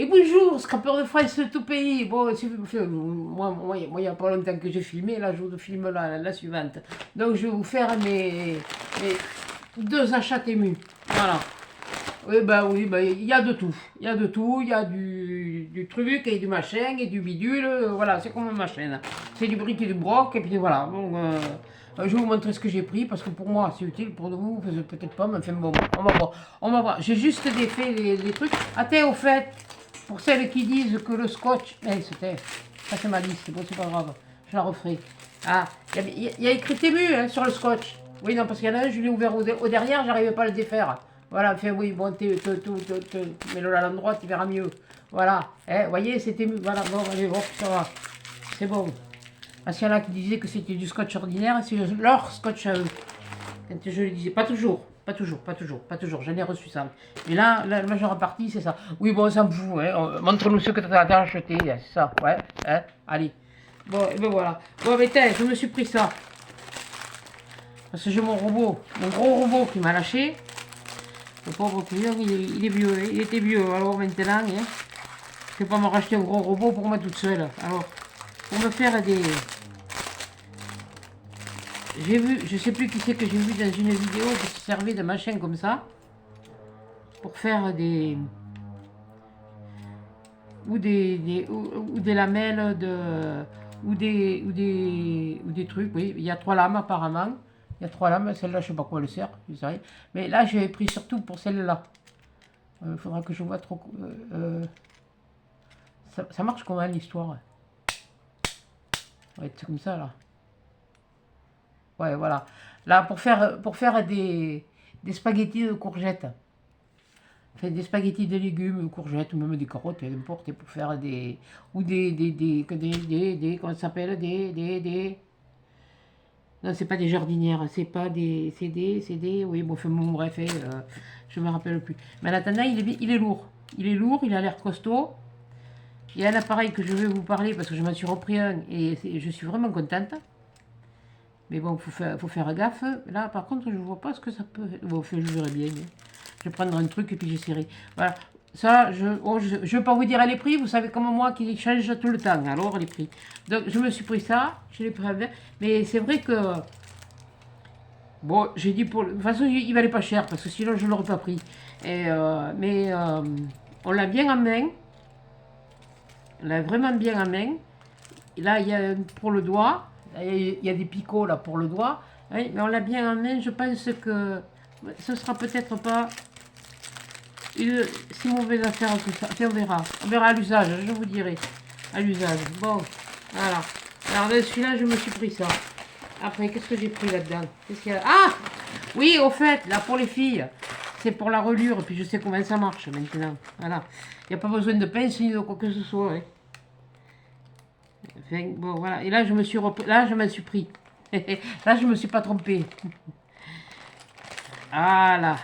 Et bonjour, scrapeur de France de tout pays. Bon, moi, il n'y a pas longtemps que j'ai filmé, là, je vous filme la suivante. Donc, je vais vous faire mes deux achats Temu. Voilà. Oui, bah, il y a de tout. Il y a de tout. Il y a du truc et du machin et du bidule. Voilà, c'est comme un machin. C'est du brick et du broc. Et puis voilà. Donc, je vais vous montrer ce que j'ai pris parce que pour moi, c'est utile. Pour vous, peut-être pas. Mais enfin, bon, on va voir. On va voir. J'ai juste défait les trucs. Attends, au fait, pour celles qui disent que le scotch. C'était. Ça, c'est ma liste. Bon, c'est pas grave. Je la referai. Ah, il y a écrit Temu hein, sur le scotch. Oui, non, parce qu'il y en a un, je l'ai ouvert au derrière, j'arrivais pas à le défaire. Voilà, fait oui, bon, mets-le à l'endroit, tu verras mieux. Voilà, vous voyez, c'était mieux. Voilà, bon, allez, hop, ça va. C'est bon. Parce qu'il y en a qui disaient que c'était du scotch ordinaire, c'est leur scotch à eux. Quand je le disais, pas toujours, pas toujours, j'en ai reçu ça. Mais là, la majeure partie, c'est ça. Oui, bon, on s'en fout, hein. Montre-nous ce que tu as acheté, c'est ça, ouais, hein, allez. Bon, et ben voilà. Bon, mais tiens, je me suis pris ça. Parce que j'ai mon robot, mon gros robot qui m'a lâché. Le pauvre client, il est vieux, hein. Il était vieux, alors maintenant, hein, je ne vais pas me racheter un gros robot pour moi toute seule. Alors, pour me faire des... J'ai vu, je sais plus qui c'est que j'ai vu dans une vidéo qui se servait de machin comme ça, pour faire des... ou des lamelles de... ou des trucs, oui. Il y a 3 lames apparemment. Il y a 3 lames, celle-là je sais pas quoi elle sert, je sais rien. Mais là j'ai pris surtout pour celle-là. Il faudra que je vois trop... ça marche comment l'histoire? Ouais, c'est comme ça là. Ouais, voilà. Là, pour faire des spaghettis de courgettes. Enfin, des spaghettis de légumes, courgettes, ou même des carottes, n'importe, et pour faire des... Ou comment ça s'appelle? Non, c'est pas des jardinières, c'est pas des... Oui, bon, enfin, bon, bref, je me rappelle plus. Mais en attendant, il est lourd. Il est lourd, il a l'air costaud. Il y a un appareil que je vais vous parler parce que je m'en suis repris un et je suis vraiment contente. Mais bon, faut faire gaffe. Là, par contre, je vois pas ce que ça peut... Bon, enfin, je verrai bien. Mais je vais prendre un truc et puis j'essaierai. Voilà. Ça, je ne vais pas vous dire les prix. Vous savez comme moi qu'ils changent tout le temps. Alors, les prix. Donc, je me suis pris ça. Je l'ai pris avec. Mais c'est vrai que... Bon, j'ai dit pour... De toute façon, il valait pas cher parce que sinon, je ne l'aurais pas pris. Mais on l'a bien en main. On l'a vraiment bien en main. Et là, il y a pour le doigt. Il y a des picots là pour le doigt. Oui, mais on l'a bien en main. Je pense que ce sera peut-être pas une si mauvaise affaire que ça. Enfin, on verra. On verra à l'usage, je vous dirai. À l'usage. Bon, voilà. Alors, de celui-là, je me suis pris ça. Après, qu'est-ce que j'ai pris là-dedans? Qu'est-ce qu'il y a? Ah! Oui, au fait, là, pour les filles, c'est pour la relure. Puis je sais comment ça marche maintenant. Voilà. Il n'y a pas besoin de pince ni de quoi que ce soit. Hein. Enfin, bon, voilà. Et là, là, je m'en suis pris. Là, je me suis pas trompée. Voilà.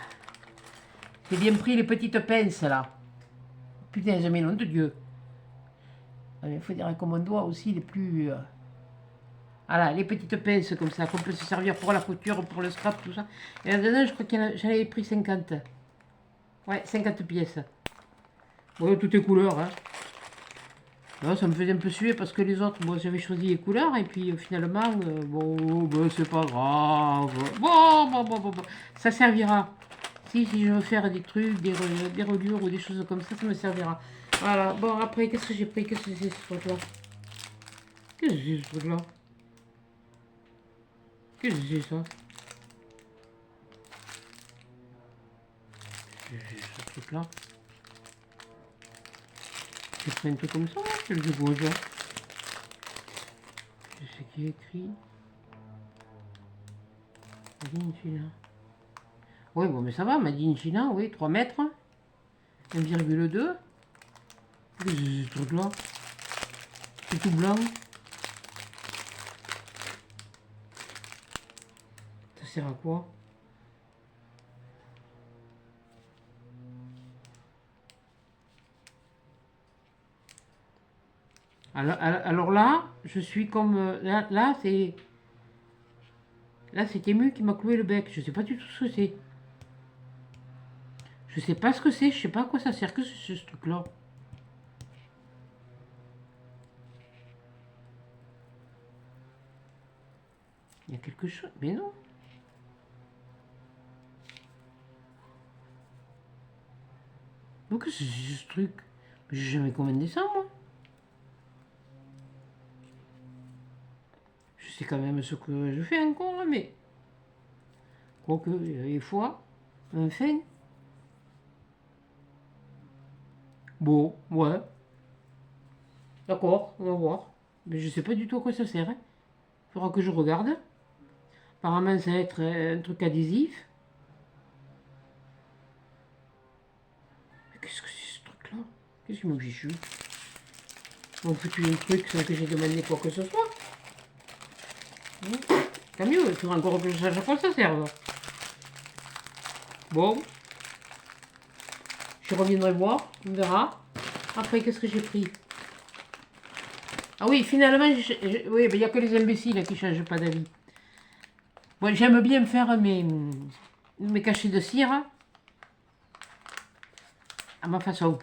J'ai bien pris les petites pinces, là. Putain, j'ai mis nom de Dieu. Il faut dire comme on doit aussi les plus... Voilà, les petites pinces comme ça, qu'on peut se servir pour la couture, pour le scrap, tout ça. Et là-dedans, je crois que j'en avais pris 50. Ouais, 50 pièces. Bon, toutes les couleurs, hein. Là, ça me faisait un peu suer parce que les autres, bon, j'avais choisi les couleurs et puis finalement, bon, ben, c'est pas grave. Bon. Ça servira. Si je veux faire des trucs, des reliures ou des choses comme ça me servira. Voilà, bon, après, qu'est-ce que j'ai pris? Qu'est-ce que c'est ce truc-là? Qu'est-ce que c'est ce truc-là? Qu'est-ce que c'est ça? Qu'est-ce que c'est ce truc-là? J'ai pris un truc comme ça, quel je vois ça? Je sais qui est écrit. Made in China. Oui, bon, mais ça va, Made in China, oui, 3 mètres. 1,2. Qu'est-ce que c'est ce truc-là? C'est tout blanc. Ça sert à quoi? Alors là, je suis comme... Là c'est... Là, c'est Temu qui m'a cloué le bec. Je sais pas du tout ce que c'est. Je sais pas ce que c'est. Je sais pas à quoi ça sert. Que c'est ce truc-là? y a quelque chose. Mais non. Donc qu'est-ce que c'est ce truc? J'ai jamais commandé ça, moi. Je sais quand même ce que je fais encore, mais... Quoique, des fois, enfin... Bon, ouais. D'accord, on va voir. Mais je sais pas du tout à quoi ça sert. Hein. Faudra que je regarde. Apparemment, ça va être un truc adhésif. Mais qu'est-ce que c'est ce truc-là? Qu'est-ce qu'il m'a fichu? On foutu un truc sans que j'ai demandé quoi que ce soit. Tant mieux, il faudra encore que je sache à quoi ça sert. Bon. Je reviendrai voir, on verra. Après, qu'est-ce que j'ai pris? Ah oui, finalement, oui, il n'y a que les imbéciles qui ne changent pas d'avis. Bon, j'aime bien me faire mes cachets de cire à ma façon.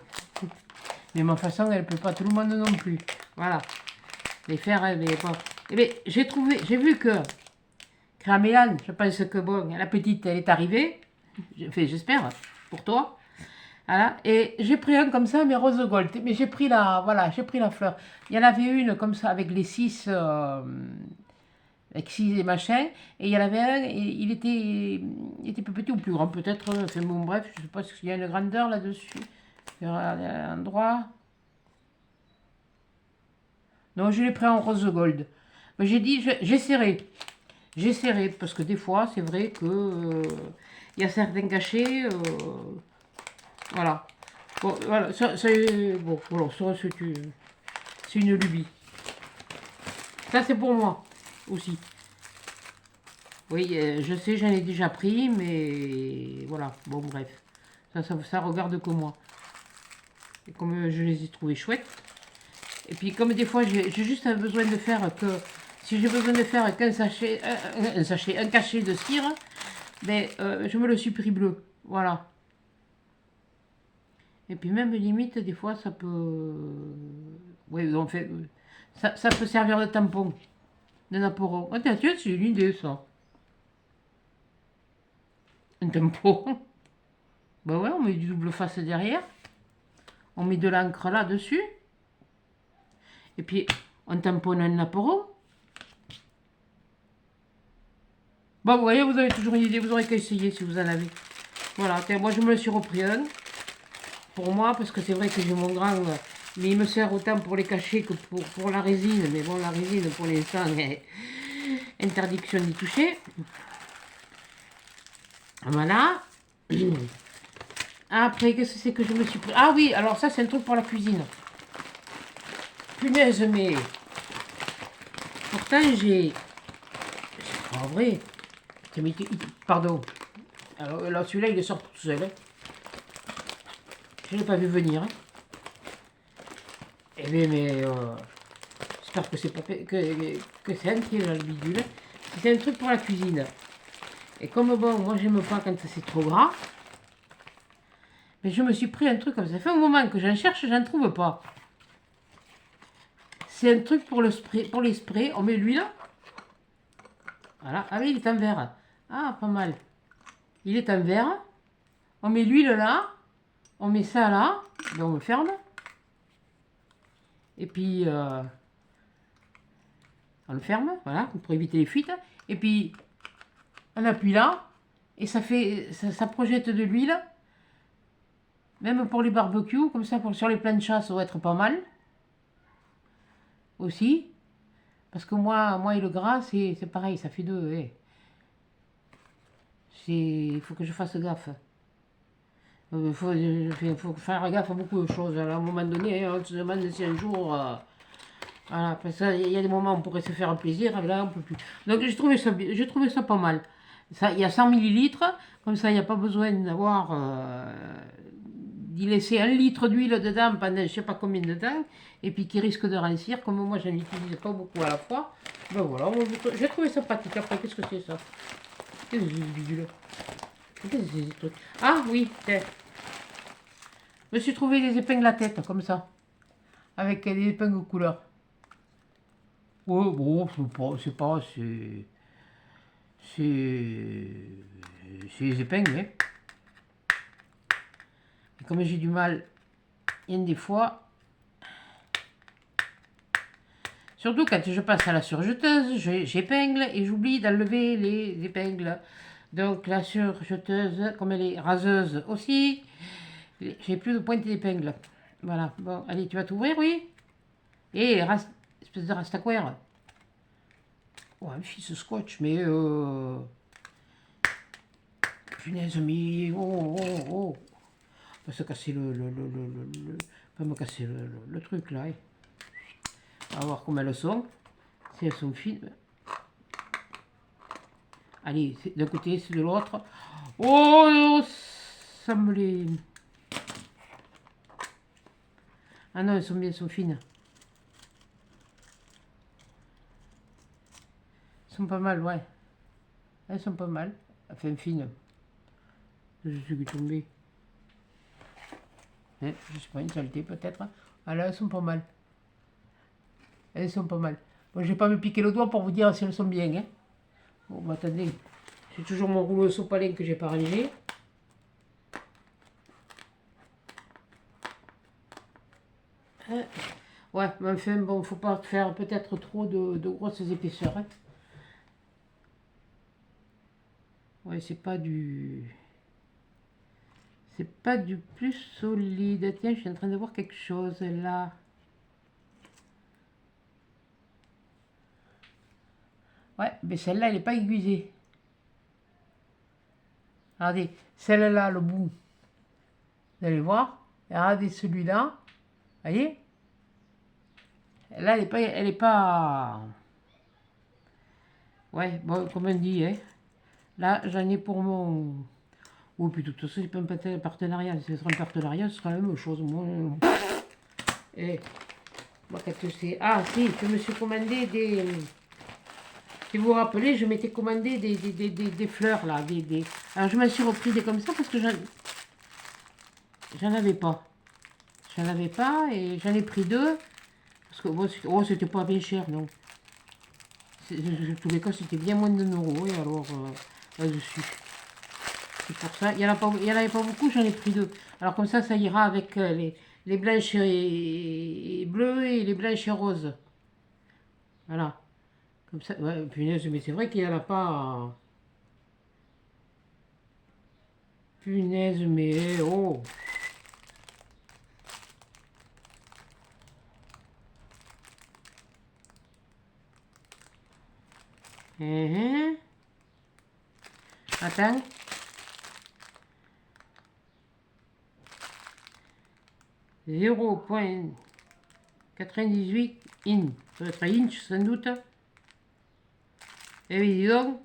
Mais ma façon, elle ne peut pas tout le monde non plus. Voilà. Les faire, mais bon. Eh bien, j'ai vu que Craméane, je pense que bon, la petite, elle est arrivée. J'espère, pour toi. Voilà. Et j'ai pris un comme ça, mais rose gold. Mais j'ai pris voilà, j'ai pris la fleur. Il y en avait une comme ça avec les 6, avec 6 et machin. Et il y en avait un, et il était plus petit ou plus grand, peut-être. Enfin bon, bref, je sais pas s'il y a une grandeur là-dessus. Un endroit. Non, je l'ai pris en rose gold. Mais j'ai dit, j'essaierai. J'essaierai, parce que des fois, c'est vrai que il y a certains cachets. Voilà. Bon, voilà, bon, voilà, ça c'est une lubie. Ça, c'est pour moi aussi. Oui, je sais, j'en ai déjà pris, mais voilà, bon, bref. Ça regarde que moi. Et comme je les ai trouvés chouettes. Et puis, comme des fois, j'ai juste besoin de faire que... Si j'ai besoin de faire qu'un sachet, un cachet de cire, ben, je me le suis pris bleu. Voilà. Et puis même limite, des fois, ça peut... Oui, en fait, ça peut servir de tampon, de napporo. Oh, tiens, c'est une idée, ça. Un tampon. Ben ouais, on met du double face derrière. On met de l'encre là-dessus. Et puis, on tamponne un napporo. Bon, vous voyez, vous avez toujours une idée, vous aurez qu'à essayer si vous en avez. Voilà, tiens, moi je me le suis repris un. Pour moi, parce que c'est vrai que j'ai mon grand, mais il me sert autant pour les cachets que pour la résine. Mais bon, la résine, pour l'instant, interdiction d'y toucher. Voilà. Après, qu'est-ce que c'est que je me suis pris? Ah oui, alors ça, c'est un truc pour la cuisine. Punaise, mais... Pourtant, j'ai... C'est pas vrai. Pardon. Alors là, celui-là, il est sorti tout seul. Hein. Je ne l'ai pas vu venir. Hein. Eh bien, mais... j'espère que c'est pas que c'est entier, là, le bidule. C'est un truc pour la cuisine. Et comme bon, moi, j'aime pas quand c'est trop gras. Mais je me suis pris un truc comme ça. Ça fait un moment que j'en cherche, j'en trouve pas. C'est un truc pour le spray, pour les sprays. On met l'huile. Voilà. Ah oui, il est en verre. Ah, pas mal. Il est en verre. On met l'huile là. On met ça là. Et on le ferme. Et puis, on le ferme. Voilà, pour éviter les fuites. Et puis, on appuie là. Et ça fait, ça projette de l'huile. Même pour les barbecues, comme ça, sur les plans de chasse, ça va être pas mal. Aussi. Parce que moi et le gras, c'est pareil, ça fait deux. Eh. Il faut que je fasse gaffe. Il faut faire gaffe à beaucoup de choses. À un moment donné, on se demande si un jour... voilà, parce qu'il y a des moments où on pourrait se faire un plaisir, et là on peut plus. Donc j'ai trouvé ça pas mal. Ça, il y a 100 millilitres, comme ça il n'y a pas besoin d'avoir... d'y laisser 1 litre d'huile dedans pendant je sais pas combien de temps, et puis qui risque de rancir, comme moi je n'utilise pas beaucoup à la fois. Ben voilà, j'ai trouvé ça pratique. Après, qu'est-ce que c'est ça? Qu'est-ce que c'est ce bidule? Qu'est-ce que c'est ce truc? Ah oui, tiens. Je me suis trouvé des épingles à tête, comme ça. Avec des épingles couleur. Ouais, bon, c'est pas, C'est les épingles, hein. Et comme j'ai du mal, il y a des fois, surtout quand je passe à la surjeteuse, j'épingle et j'oublie d'enlever les épingles. Donc la surjeteuse, comme elle est raseuse aussi, j'ai plus de pointe d'épingle. Voilà, bon, allez, tu vas t'ouvrir, oui? Et espèce de rastaquaire. Oh, un fils scotch, mais punaise, mais oh, oh, oh. On va se casser pas me casser le truc là. Hein. On va voir comment elles sont. Si elles sont fines. Allez, d'un côté, c'est de l'autre. Oh, ça me les. Ah non, elles sont bien, elles sont fines. Elles sont pas mal, ouais. Elles sont pas mal. Enfin, fines. Je suis tombé. Hein, je sais pas, une saleté peut-être. Ah là, elles sont pas mal. Elles sont pas mal. Bon, je vais pas me piquer le doigt pour vous dire si elles sont bien. Hein. Bon, bah, attendez. J'ai toujours mon rouleau sopalin que j'ai pas rangé. Hein. Ouais, mais enfin, bon, faut pas faire peut-être trop de grosses épaisseurs. Hein. Ouais, c'est pas du... C'est pas du plus solide. Tiens, je suis en train de voir quelque chose là. Ouais, mais celle-là, elle n'est pas aiguisée. Regardez, celle-là, le bout. Vous allez voir. Et regardez celui-là. Vous voyez? Là, elle est pas... Ouais, bon, comme on dit, hein. Là, j'en ai pour mon... Ou plutôt, de toute façon, c'est pas un partenariat. Si ce sera un partenariat, ce sera la même chose. Moi, et... Moi, quand c'est... Ah, si, je me suis commandé des... Si vous vous rappelez, je m'étais commandé des fleurs, là. Alors, je m'en suis repris des comme ça parce que j'en avais pas. J'en avais pas et j'en ai pris deux. Parce que bon, c'était pas bien cher, non. En tous les cas, c'était bien moins de 1 euro. Et alors, là-dessus. C'est pour ça. Il y en avait pas beaucoup, j'en ai pris deux. Alors, comme ça ira avec les blanches et bleues et les blanches et roses. Voilà. Comme ça. Ouais, punaise, mais c'est vrai qu'il n'y en a pas. Punaise, mais oh. Attends. Zéro point 98 in. Ça doit être inch sans doute. Eh oui, dis donc.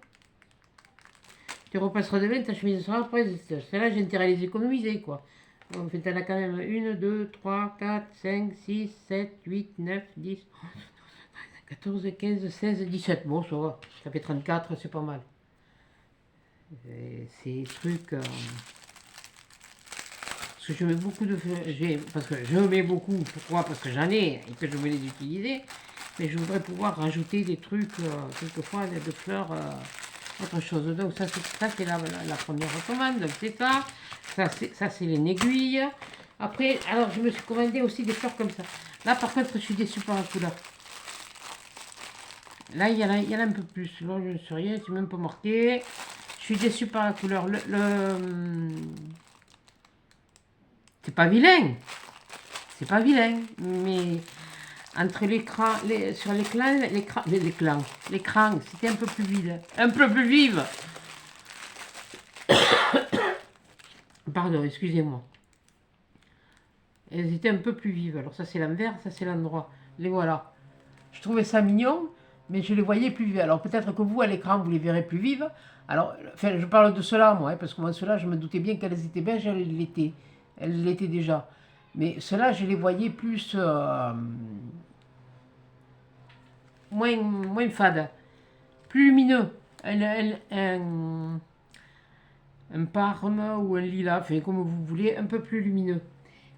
Tu repasseras demain, ta chemise sera prête. Celle-là, j'ai intérêt à les économiser, quoi. En fait, t'en as quand même 1, 2, 3, 4, 5, 6, 7, 8, 9, 10, 14, 15, 16, 17. Bon, ça va. Ça fait 34, c'est pas mal. Ces trucs... Parce que je mets beaucoup de... Parce que je mets beaucoup. Pourquoi? Parce que j'en ai et que je veux les utiliser. Mais je voudrais pouvoir rajouter des trucs, quelquefois, de fleurs... autre chose. Donc ça c'est la première commande. Donc c'est ça. Ça c'est les aiguilles. Après, alors je me suis commandé aussi des fleurs comme ça. Là par contre je suis déçue par la couleur. Là il y en a un peu plus. Là je ne sais rien, c'est même pas marqué. Je suis déçue par la couleur. C'est pas vilain. C'est pas vilain. Mais entre l'écran, sur l'écran, c'était un peu plus vide. Un peu plus vive. Pardon, excusez-moi. Elles étaient un peu plus vives. Alors ça c'est l'envers, ça c'est l'endroit. Les voilà. Je trouvais ça mignon, mais je les voyais plus vives. Alors peut-être que vous, à l'écran, vous les verrez plus vives. Alors, enfin, je parle de cela, moi, hein, parce que moi, cela, je me doutais bien qu'elles étaient beiges, elles l'étaient. Elles l'étaient déjà. Mais cela, je les voyais plus... moins fades. Plus lumineux. Un parme ou un lilas, enfin, comme vous voulez, un peu plus lumineux.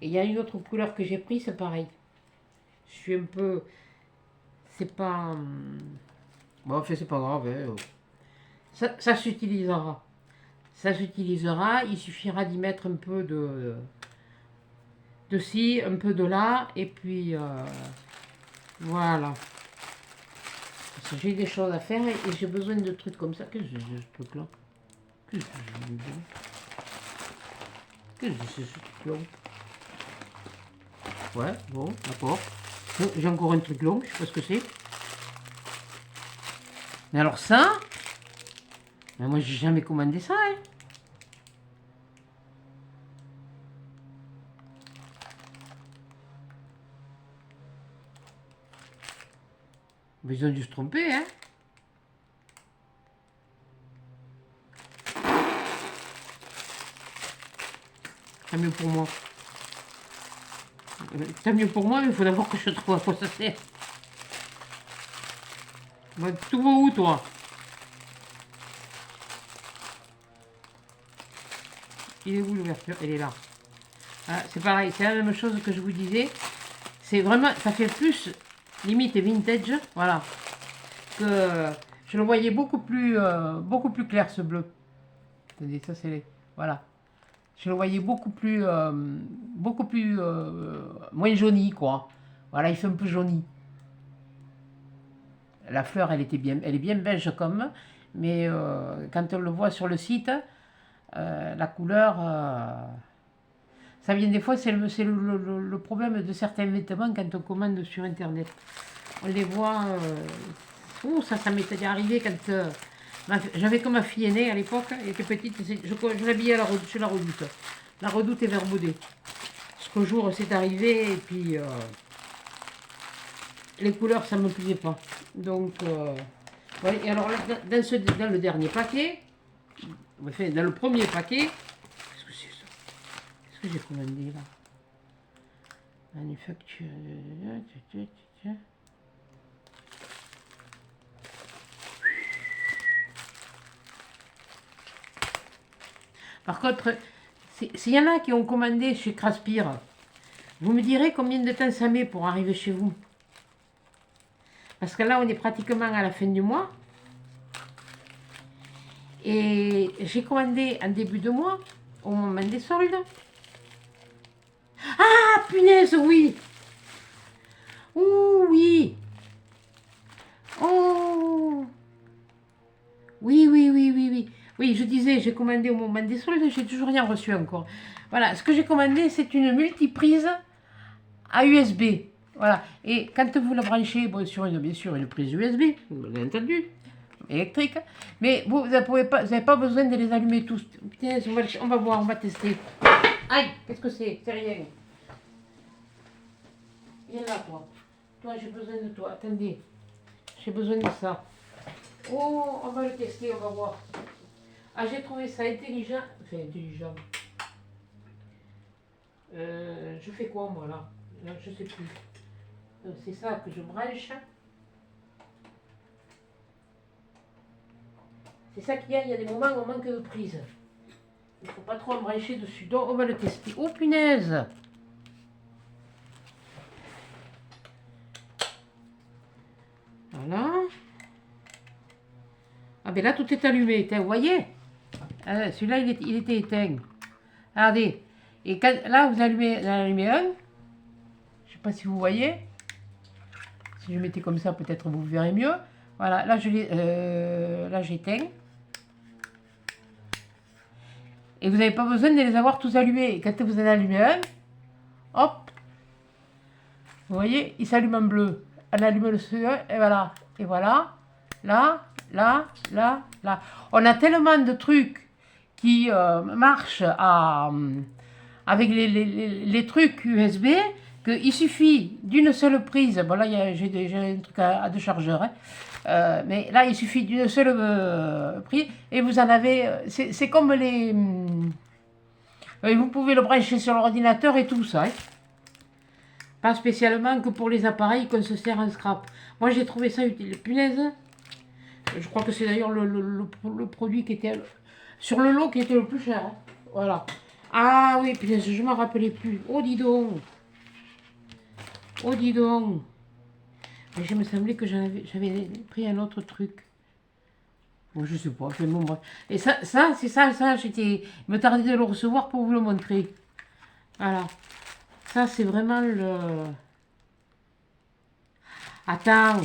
Et il y a une autre couleur que j'ai pris, c'est pareil. Je suis un peu... C'est pas... Bon, enfin, c'est pas grave. Hein. Ça s'utilisera. Ça s'utilisera, il suffira d'y mettre un peu de ci, un peu de là, et puis voilà. Parce que j'ai des choses à faire et j'ai besoin de trucs comme ça. Qu'est-ce que c'est ce truc-là? Qu'est-ce que c'est ce truc-là? Ouais, bon, d'accord. J'ai encore un truc long, je sais pas ce que c'est. Mais alors ça, mais moi j'ai jamais commandé ça, hein. Mais ils ont dû se tromper, hein. Tant mieux pour moi. Tant mieux pour moi, mais il faut d'abord que je trouve à quoi ça sert. Bah, tout va où, toi? Il est où l'ouverture? Elle est là. Ah, c'est pareil, c'est la même chose que je vous disais. C'est vraiment, ça fait plus limite vintage, voilà. Que je le voyais beaucoup plus clair ce bleu. Attendez, ça c'est, voilà. Je le voyais beaucoup plus moins jauni, quoi. Voilà, il fait un peu jauni. La fleur, elle est bien beige comme, mais quand on le voit sur le site, la couleur, ça vient des fois, c'est le problème de certains vêtements quand on commande sur Internet. On les voit, ça m'est déjà arrivé quand j'avais comme ma fille aînée à l'époque, elle était petite, je l'habillais chez la Redoute. La Redoute est Verbaudet. Ce jour, c'est arrivé, et puis les couleurs, ça ne me plaisait pas. Donc, ouais, et alors là, dans le dernier paquet, enfin, dans le premier paquet, qu'est-ce que c'est ça? Qu'est-ce que j'ai commandé là? Manufacture. Par contre, s'il y en a qui ont commandé chez Craspire, vous me direz combien de temps ça met pour arriver chez vous? Parce que là, on est pratiquement à la fin du mois. Et j'ai commandé en début de mois, au moment des soldes. Ah, punaise, oui! Ouh, oui! Oh! Oui, oui, oui, oui, oui. Oui, je disais, j'ai commandé au moment des soldes, j'ai toujours rien reçu encore. Voilà, ce que j'ai commandé, c'est une multiprise à USB. Voilà, et quand vous la branchez, bon, bien sûr, une prise USB, bien entendu, électrique, mais vous n'avez pas besoin de les allumer tous. Putain, on va voir, on va tester. Aïe, qu'est-ce que c'est? C'est rien. Viens là, toi. Toi, j'ai besoin de toi. Attendez, j'ai besoin de ça. Oh, on va le tester, on va voir. Ah, j'ai trouvé ça intelligent. Enfin, intelligent. Je fais quoi, moi, là? Là, je sais plus. C'est ça que je branche. C'est ça qu'il y a des moments où on manque de prise. Il ne faut pas trop en brancher dessus. Donc, on va le tester. Oh, punaise! Voilà. Ah, ben là, tout est allumé. Vous voyez? Celui-là, il était éteint. Regardez. Et quand, là, vous en allumez un. Je ne sais pas si vous voyez. Si je mettais comme ça, peut-être vous verrez mieux. Voilà, là, j'éteins. Et vous n'avez pas besoin de les avoir tous allumés. Et quand vous en allumez un, hop, vous voyez, il s'allume en bleu. On allume le second, et voilà. Et voilà. Là, là, là, là. On a tellement de trucs qui marchent avec les trucs USB qu'il suffit d'une seule prise. Bon, là, j'ai un truc à deux chargeurs. Hein. Mais là, il suffit d'une seule prise et vous en avez. C'est comme les. Vous pouvez le brancher sur l'ordinateur et tout ça. Hein. Pas spécialement que pour les appareils qu'on se sert en scrap. Moi, j'ai trouvé ça utile. Punaise. Je crois que c'est d'ailleurs le produit qui était sur le lot qui était le plus cher. Hein. Voilà. Ah oui, punaise, je ne m'en rappelais plus. Oh, dis donc. Oh, dis donc. Mais je me semblait que j'avais pris un autre truc. Bon, je sais pas, enfin, bon, bref. Et c'est ça, j'étais... Il me tardait de le recevoir pour vous le montrer. Voilà. Ça, c'est vraiment le... Attends.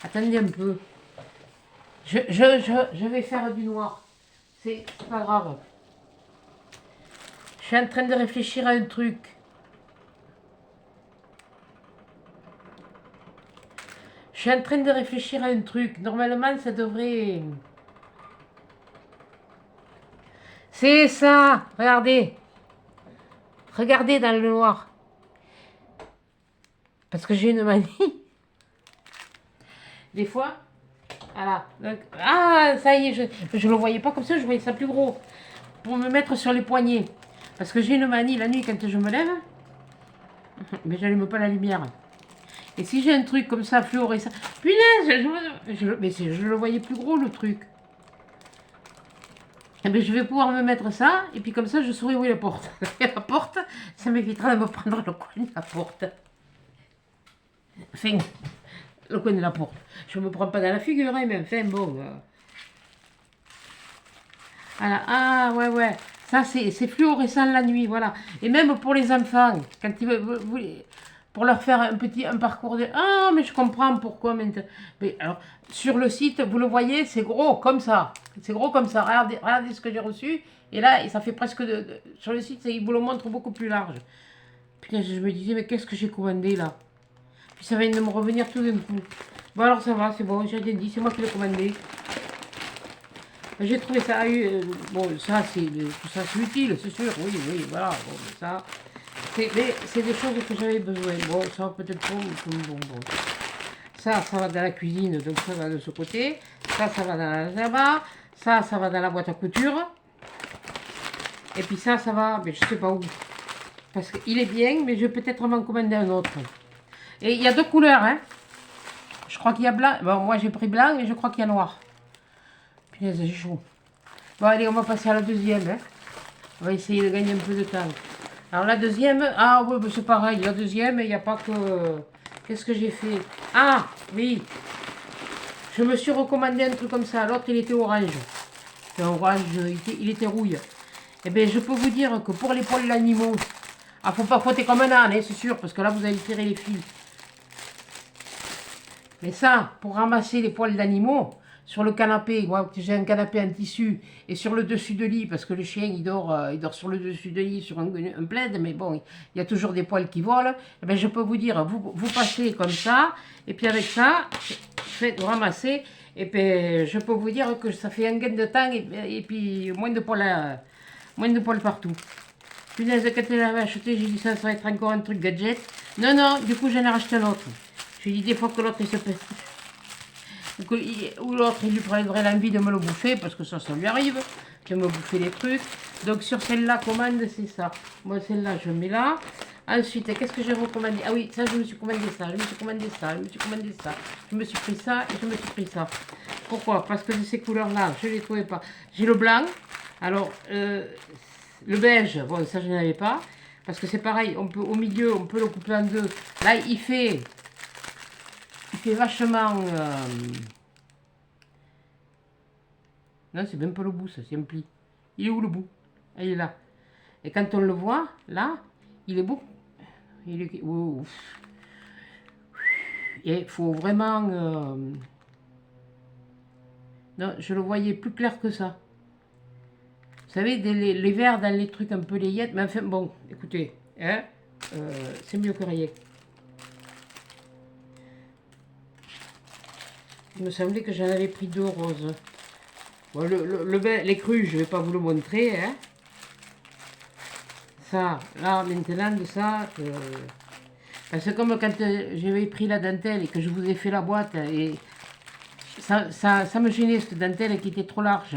Attendez un peu. Je vais faire du noir. C'est pas grave. Je suis en train de réfléchir à un truc. Je suis en train de réfléchir à un truc. Normalement, ça devrait... C'est ça. Regardez. Regardez dans le noir. Parce que j'ai une manie. Des fois. Voilà. Donc, ah, ça y est. Je ne le voyais pas comme ça. Je voyais ça plus gros. Pour me mettre sur les poignets. Parce que j'ai une manie la nuit quand je me lève. Mais j'allume pas la lumière. Et si j'ai un truc comme ça fluorescent. Punaise. Mais je le voyais plus gros le truc. Eh bien, je vais pouvoir me mettre ça, et puis comme ça, je saurai où est la porte. Et la porte, ça m'évitera de me prendre le coin de la porte. Enfin, le coin de la porte. Je ne me prends pas dans la figure, hein, mais enfin, bon. Voilà. Ah, ouais, ouais. Ça, c'est fluorescent la nuit, voilà. Et même pour les enfants, quand ils veulent, pour leur faire un parcours de... Ah, mais je comprends pourquoi maintenant. Mais alors, sur le site, vous le voyez, c'est gros, comme ça. C'est gros comme ça. Regardez ce que j'ai reçu. Et là, ça fait presque... sur le site, il vous le montre beaucoup plus large. Putain, je me disais, mais qu'est-ce que j'ai commandé, là? Puis ça vient de me revenir tout d'un coup. Bon, alors ça va, c'est bon, j'ai rien dit, c'est moi qui l'ai commandé. J'ai trouvé ça... bon, ça, tout ça, c'est utile, c'est sûr. Oui, oui, voilà. Bon, ça... C'est des choses que j'avais besoin. Bon, ça peut-être pas. Bon. Ça va dans la cuisine, donc ça va de ce côté. Ça va dans là-bas. Ça va dans la boîte à couture. Et puis ça va, mais je sais pas où. Parce qu'il est bien, mais je vais peut-être m'en commander un autre. Et il y a deux couleurs, hein. Je crois qu'il y a blanc. Bon, moi j'ai pris blanc et je crois qu'il y a noir. Punaise, j'ai chaud. Bon, allez, on va passer à la deuxième, hein. On va essayer de gagner un peu de temps. Alors la deuxième, ah oui, c'est pareil, la deuxième, il n'y a pas que... Qu'est-ce que j'ai fait? Ah, oui, je me suis recommandé un truc comme ça, l'autre il était orange. Orange, il était rouille. Eh bien, je peux vous dire que pour les poils d'animaux, ah, faut pas frotter comme un âne, hein, c'est sûr, parce que là vous allez tirer les fils. Mais ça, pour ramasser les poils d'animaux, sur le canapé, moi j'ai un canapé en tissu, et sur le dessus de lit, parce que le chien il dort sur le dessus de lit, sur un plaid, mais bon, il y a toujours des poils qui volent, et bien je peux vous dire, vous passez comme ça, et puis avec ça, vous ramassez, et puis je peux vous dire que ça fait un gain de temps, et puis moins de poils partout. Punaise, quand elle l'avait acheté, j'ai dit ça va être encore un truc gadget. Non, non, du coup j'en ai racheté un autre. J'ai dit des fois que l'autre il se pèse. Ou l'autre il lui prendrait l'envie de me le bouffer, parce que ça lui arrive, de me bouffer les trucs. Donc sur celle-là, commande, c'est ça. Moi celle-là, je mets là. Ensuite, qu'est-ce que j'ai recommandé? Ah oui, ça je me suis commandé ça, je me suis commandé ça, je me suis commandé ça. Je me suis pris ça et je me suis pris ça. Pourquoi? Parce que de ces couleurs-là, je ne les trouvais pas. J'ai le blanc, alors le beige, bon ça je n'en avais pas. Parce que c'est pareil, on peut, au milieu, on peut le couper en deux. Là, il fait vachement... Non, c'est même pas le bout, ça, c'est un pli. Il est où le bout? Ah, il est là. Et quand on le voit, là, il est beau. Il est... Oh. Et il faut vraiment... Non, je le voyais plus clair que ça. Vous savez, les verres dans les trucs un peu layettes. Mais enfin, bon, écoutez, hein, c'est mieux que rien. Il me semblait que j'en avais pris deux roses. Bon, les crus, je ne vais pas vous le montrer. Hein. Ça, là, maintenant, de ça... c'est comme quand j'avais pris la dentelle et que je vous ai fait la boîte. Et ça me gênait, cette dentelle qui était trop large.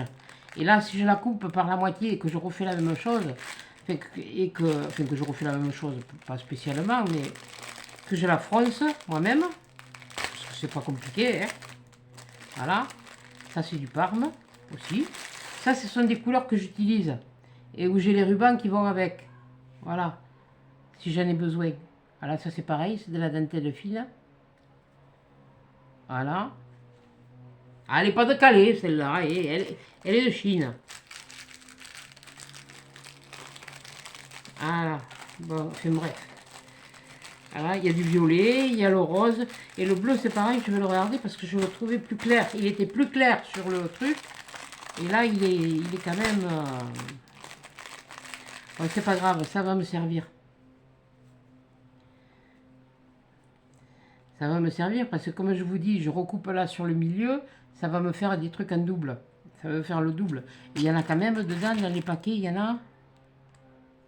Et là, si je la coupe par la moitié et que je refais la même chose, enfin, que je refais la même chose, pas spécialement, mais que je la fronce moi-même, parce que c'est pas compliqué, hein. Voilà, ça c'est du Parme aussi. Ça, ce sont des couleurs que j'utilise et où j'ai les rubans qui vont avec. Voilà, si j'en ai besoin. Voilà, ça c'est pareil, c'est de la dentelle fine. Voilà. Ah, elle n'est pas de Calais, celle-là. Elle est de Chine. Voilà. Bon, enfin bref. Voilà, il y a du violet, il y a le rose. Et le bleu, c'est pareil, je vais le regarder parce que je le trouvais plus clair. Il était plus clair sur le truc. Et là, il est quand même... Bon, c'est pas grave, ça va me servir. Ça va me servir parce que comme je vous dis, je recoupe là sur le milieu, ça va me faire des trucs en double. Ça va me faire le double. Et il y en a quand même dedans, dans les paquets, il y en a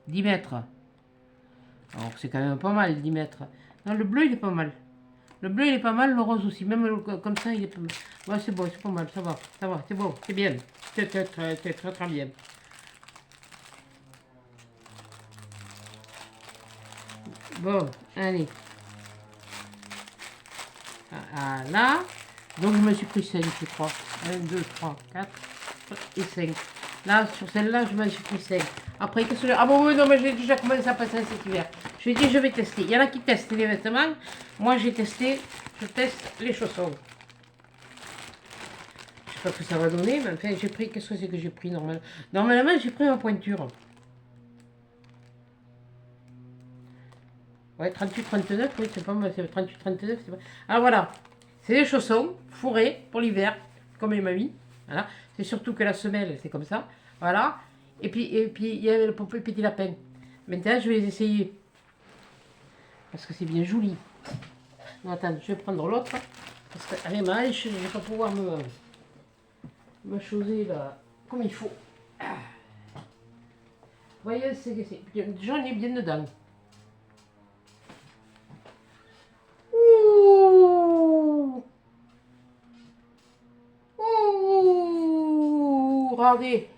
10 mètres. Alors c'est quand même pas mal, 10 mètres. Non, le bleu, il est pas mal. Le bleu, il est pas mal, le rose aussi. Même comme ça, il est pas mal. Ouais, c'est bon, c'est pas mal, ça va, c'est bon, c'est bien. C'est très bien. Bon, allez. Là. Donc je me suis pris 5, je crois. 1, 2, 3, 4 et 5. Là, sur celle-là, je me suis pris 5. Après, qu'est-ce que je... Ah bon, oui, non, mais j'ai déjà commencé à passer cet hiver. Je lui ai dit, je vais tester. Il y en a qui testent les vêtements. Moi, je teste les chaussons. Je sais pas ce que ça va donner, mais enfin, j'ai pris... Qu'est-ce que c'est que j'ai pris normalement? Normalement, j'ai pris ma pointure. Ouais, 38-39, oui, c'est pas mal, c'est 38-39, c'est pas... Ah voilà, c'est des chaussons fourrés pour l'hiver, comme les mamies. Voilà, c'est surtout que la semelle, c'est comme ça. Voilà, et puis il y a le petit lapin. Maintenant, je vais les essayer. Parce que c'est bien joli. Non, attends, je vais prendre l'autre. Parce qu'avec ma hache, je ne vais pas pouvoir me choser là, comme il faut. Vous voyez, j'en ai bien dedans. Regardez,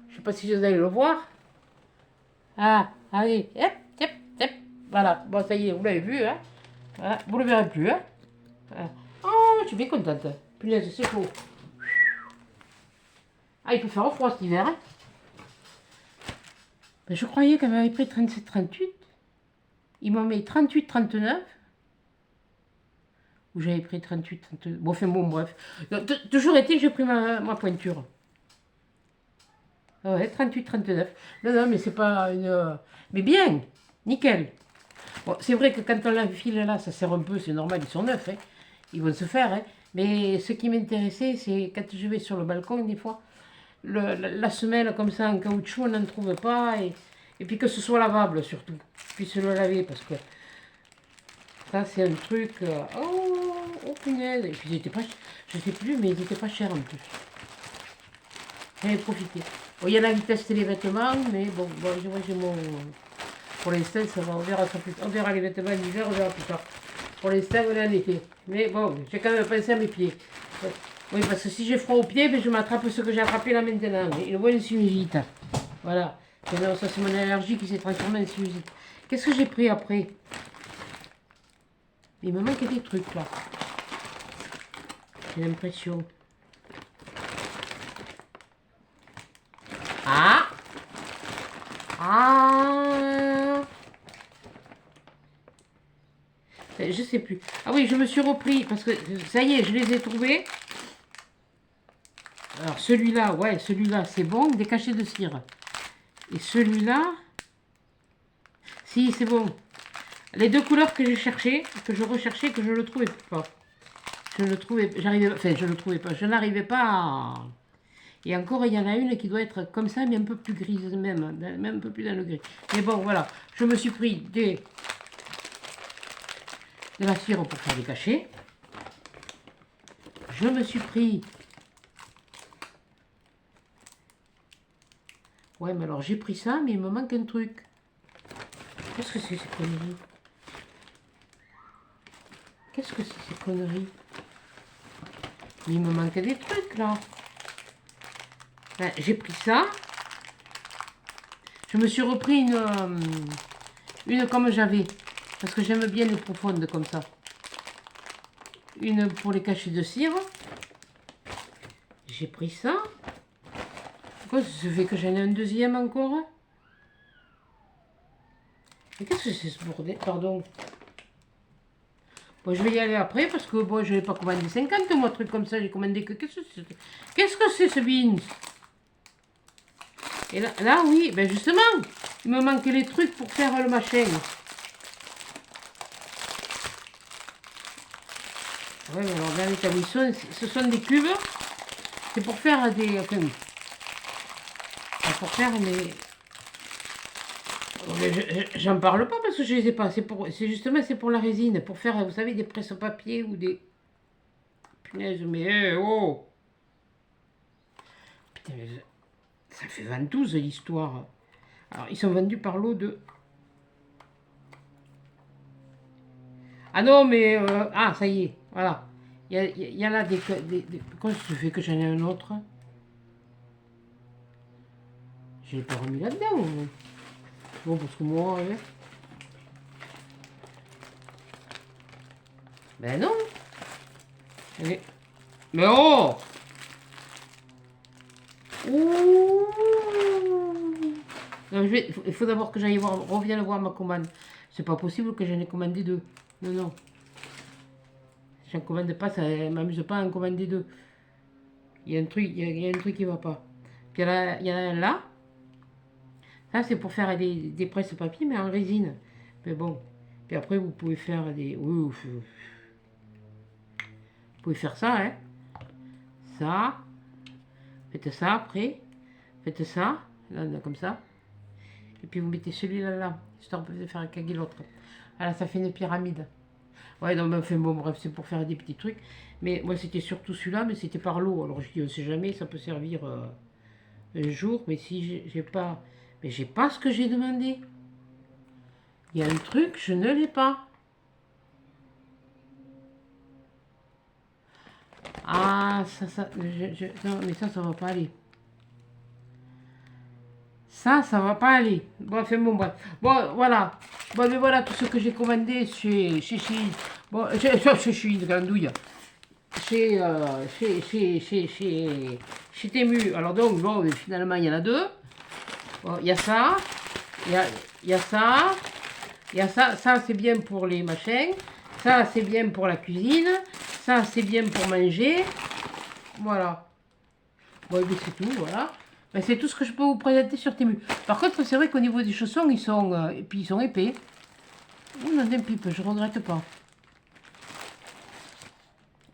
je sais pas si vous allez le voir. Ah, allez, hop, hop, hop. Voilà, bon, ça y est, vous l'avez vu, hein. Voilà, vous le verrez plus, hein. Voilà. Oh, je suis bien contente. Punaise, c'est chaud. Ah, il peut faire froid cet hiver, hein. Ben, je croyais qu'elle m'avait pris 37-38. Ils m'ont mis 38-39. Ou j'avais pris 38-39. Bon, enfin bon, bref. Toujours été, j'ai pris ma pointure. Ouais, 38-39. Non, non, mais c'est pas une... Mais bien, nickel. Bon, c'est vrai que quand on l'enfile là, ça sert un peu, c'est normal, ils sont neufs, hein. Ils vont se faire, hein. Mais ce qui m'intéressait, c'est quand je vais sur le balcon, des fois, la semelle comme ça en caoutchouc, on n'en trouve pas. Et puis que ce soit lavable surtout. Je puisse le laver parce que ça, c'est un truc... oh, punaise. Et puis ils étaient pas... Je sais plus, mais ils étaient pas chers en plus. J'en ai profité. Bon, il y en a qui testent les vêtements, mais bon, moi j'ai mon... Pour l'instant, ça va, on verra ça plus tard. On verra les vêtements d'hiver, on verra plus tard. Pour l'instant, on est en été. Mais bon, j'ai quand même pensé à mes pieds. Oui, parce que si j'ai froid aux pieds, ben, je m'attrape ce que j'ai attrapé là maintenant. Une bonne sinusite. Voilà. Et non, ça, c'est mon allergie qui s'est transformée en sinusite. Qu'est-ce que j'ai pris après? Il me manque des trucs là. J'ai l'impression. Ah! Ah! Je sais plus. Ah oui, je me suis repris parce que ça y est, je les ai trouvés. Alors celui-là, ouais, celui-là, c'est bon, des cachets de cire. Et celui-là, si, c'est bon. Les deux couleurs que j'ai cherchées, que je recherchais, que je ne le trouvais pas. Je le trouvais, j'arrivais, enfin, je le trouvais pas. Je n'arrivais pas à... Et encore, il y en a une qui doit être comme ça, mais un peu plus grise même, même un peu plus dans le gris. Mais bon, voilà, je me suis pris de la cire pour faire des cachets. Je me suis pris... Ouais, mais alors j'ai pris ça, mais il me manque un truc. Qu'est-ce que c'est ces conneries? Qu'est-ce que c'est ces conneries? Mais il me manque des trucs, là. Ben, j'ai pris ça. Je me suis repris une comme j'avais. Parce que j'aime bien les profondes comme ça. Une pour les cachets de cire. J'ai pris ça. Pourquoi ça fait que j'en ai un deuxième encore? Mais qu'est-ce que c'est ce bordel? Pardon. Bon, je vais y aller après parce que bon, je n'ai pas commandé 50 moi, truc comme ça. J'ai commandé que. Qu'est-ce que c'est ce beans? Et là, oui, ben justement, il me manquait les trucs pour faire le machin. Ouais, mais alors regardez comme ils sont. Ce sont des cubes. C'est pour faire des. Enfin, pour faire mes. J'en parle pas parce que je les ai pas. C'est justement c'est pour la résine, pour faire, vous savez, des presse-papier ou des. Punaise, mais oh! Putain, mais ça fait 22 l'histoire. Alors, ils sont vendus par lot de. Ah non, mais. Ah, ça y est, voilà. Il y a là des. Comment ça se fait que j'en ai un autre? Je l'ai pas remis là-dedans. Bon, parce que moi. Ben non. Allez. Mais oh! Ouh! Non, il faut d'abord que j'aille voir, revienne voir ma commande. C'est pas possible que j'en ai commandé deux. Non, non. Si j'en commande pas, ça m'amuse pas à en commander deux. Il y a un truc, il y a un truc qui va pas. Puis il y en a un là. Ça, c'est pour faire des presses papier, mais en résine. Mais bon. Puis après, vous pouvez faire des. Oui, vous pouvez faire ça, hein. Ça. Faites ça après. Faites ça. Là, comme ça. Et puis vous mettez celui-là là. Histoire de faire caguer l'autre. Voilà, ça fait une pyramide. Ouais, non, mais enfin, bon, bref, c'est pour faire des petits trucs. Mais moi, c'était surtout celui-là, mais c'était par lot. Alors, je dis, on sait jamais, ça peut servir un jour. Mais si j'ai pas. Mais j'ai pas ce que j'ai demandé. Il y a un truc, je ne l'ai pas. Ah, ça. Non, mais ça va pas aller. Ça va pas aller. Bon, enfin, bon, bref. Bon, voilà. Bon, mais voilà tout ce que j'ai commandé chez Chine. Bon, chez Chine, Gandouille. Chez Temu. Alors donc, bon, finalement, il y en a deux. Bon, il y a ça. Il y a ça. Il y a ça. Ça, c'est bien pour les machins. Ça, c'est bien pour la cuisine. Ça, c'est bien pour manger. Voilà. Bon, et puis c'est tout, voilà. Ben, c'est tout ce que je peux vous présenter sur Temu. Par contre, c'est vrai qu'au niveau des chaussons, ils sont, et puis ils sont épais. Ouh, non, d'un pipe, je regrette pas.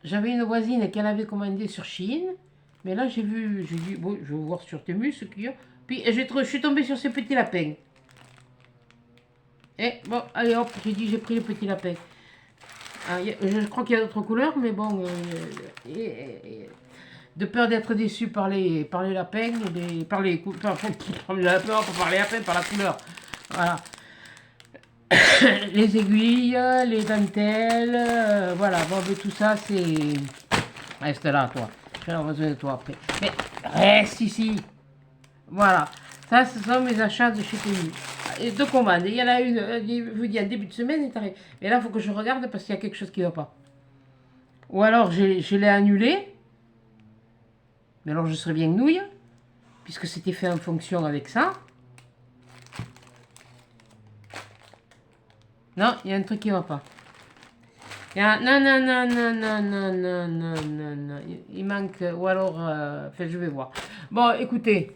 J'avais une voisine qu'elle avait commandé sur Chine. Mais là, j'ai dit, bon, je vais voir sur Temu ce qu'il y a. Puis je suis tombée sur ces petits lapins. Et bon, allez hop, j'ai pris le petit lapin. Ah, je crois qu'il y a d'autres couleurs, mais bon, de peur d'être déçu par les lapins, par les lapins, par les lapins, par la couleur. Voilà. Les aiguilles, les dentelles, voilà, bon, mais tout ça, c'est. Reste là, toi. J'ai besoin de toi après. Mais reste ici. Voilà. Ça, ce sont mes achats de chez Temu. Et de commandes. Il y en a une, je vous dis, en début de semaine, est arrivé. Mais là, il faut que je regarde parce qu'il y a quelque chose qui ne va pas. Ou alors, je l'ai annulé. Mais alors, je serais bien nouille. Puisque c'était fait en fonction avec ça. Non, il y a un truc qui ne va pas. Non, non, non, non, non, non, non, non, non, non. Il manque. Ou alors, enfin, je vais voir. Bon, écoutez.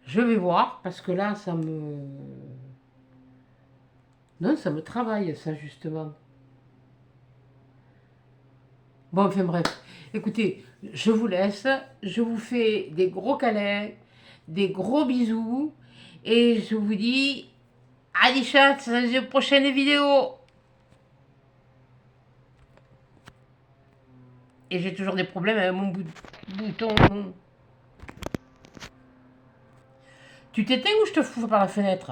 Je vais voir, parce que là, ça me. Non, ça me travaille, ça, justement. Bon, enfin, bref. Écoutez, je vous laisse. Je vous fais des gros câlins, des gros bisous. Et je vous dis. Allez, chat, dans une prochaine vidéo. Et j'ai toujours des problèmes avec mon bouton. Tu t'éteins ou je te fous par la fenêtre?